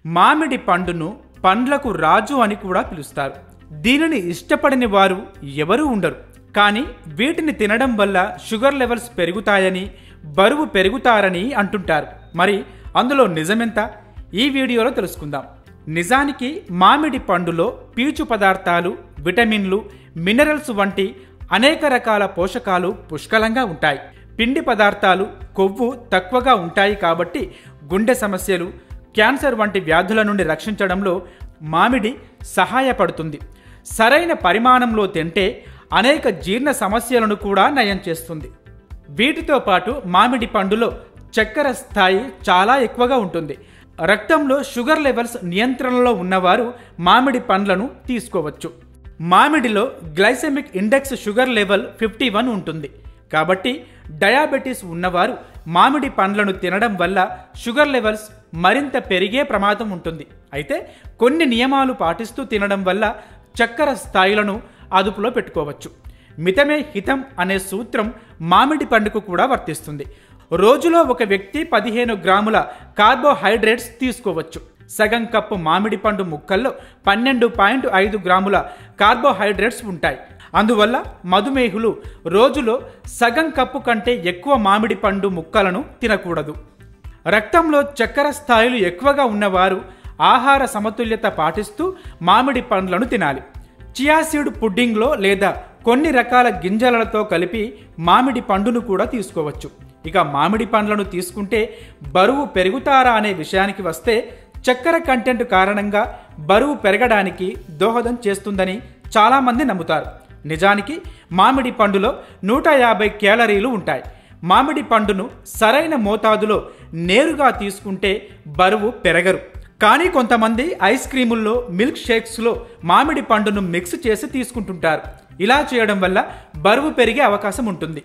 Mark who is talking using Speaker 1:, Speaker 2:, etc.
Speaker 1: మామిడి పండును పండ్లకు రాజు అని కూడా పిలుస్తారు. దీనిని ఇష్టపడని వారు ఎవరూ ఉండరు. కానీ వీటిని తినడం వల్ల షుగర్ లెవెల్స్ పెరుగుతాయని, బరువు పెరుగుతారని అంటుంటారు. మరి అందులో నిజమెంత? ఈ వీడియోలో తెలుసుకుందాం. నిజానికి మామిడి పండులో పీచు పదార్థాలు, విటమిన్లు, మినరల్స్ వంటి అనేక రకాల పోషకాలు పుష్కలంగా ఉంటాయి. పిండి పదార్థాలు, కొవ్వు తక్కువగా ఉంటాయి కాబట్టి గుండె సమస్యలు, క్యాన్సర్ వంటి వ్యాధుల నుండి రక్షించడంలో మామిడి సహాయపడుతుంది. సరైన పరిమాణంలో తింటే అనేక జీర్ణ సమస్యలను కూడా నయం చేస్తుంది. వీటితో పాటు మామిడి పండులో చక్కెర స్థాయి చాలా ఎక్కువగా ఉంటుంది. రక్తంలో షుగర్ లెవెల్స్ నియంత్రణలో ఉన్నవారు మామిడి పండ్లను తీసుకోవచ్చు. మామిడిలో గ్లైసెమిక్ ఇండెక్స్ షుగర్ లెవెల్ 51 ఉంటుంది. కాబట్టి డయాబెటీస్ ఉన్నవారు మామిడి పండ్లను తినడం వల్ల షుగర్ లెవెల్స్ మరింత పెరిగే ప్రమాదం ఉంటుంది. అయితే కొన్ని నియమాలు పాటిస్తూ తినడం వల్ల చక్కెర స్థాయిలను అదుపులో పెట్టుకోవచ్చు. మితమే హితం అనే సూత్రం మామిడి పండుకు కూడా వర్తిస్తుంది. రోజులో ఒక వ్యక్తి 15 గ్రాముల కార్బోహైడ్రేట్స్ తీసుకోవచ్చు. సగం కప్పు మామిడి పండు ముక్కల్లో 12.5 గ్రాముల కార్బోహైడ్రేట్స్ ఉంటాయి. అందువల్ల మధుమేహులు రోజులో సగం కప్పు కంటే ఎక్కువ మామిడి పండు ముక్కలను తినకూడదు. రక్తంలో చక్కెర స్థాయిలు ఎక్కువగా ఉన్నవారు ఆహార సమతుల్యత పాటిస్తూ మామిడి పండ్లను తినాలి. చియా సీడ్ పుడ్డింగ్లో లేదా కొన్ని రకాల గింజలతో కలిపి మామిడి పండును కూడా తీసుకోవచ్చు. ఇక మామిడి పండ్లను తీసుకుంటే బరువు పెరుగుతారా అనే విషయానికి వస్తే, చక్కెర కంటెంట్ కారణంగా బరువు పెరగడానికి దోహదం చేస్తుందని చాలామంది నమ్ముతారు. నిజానికి మామిడి పండులో 150 క్యాలరీలు ఉంటాయి. మామిడి పండును సరైన మోతాదులో నేరుగా తీసుకుంటే బరువు పెరగరు. కానీ కొంతమంది ఐస్ క్రీముల్లో, మిల్క్ షేక్స్లో మామిడి పండును మిక్స్ చేసి తీసుకుంటుంటారు. ఇలా చేయడం వల్ల బరువు పెరిగే అవకాశం ఉంటుంది.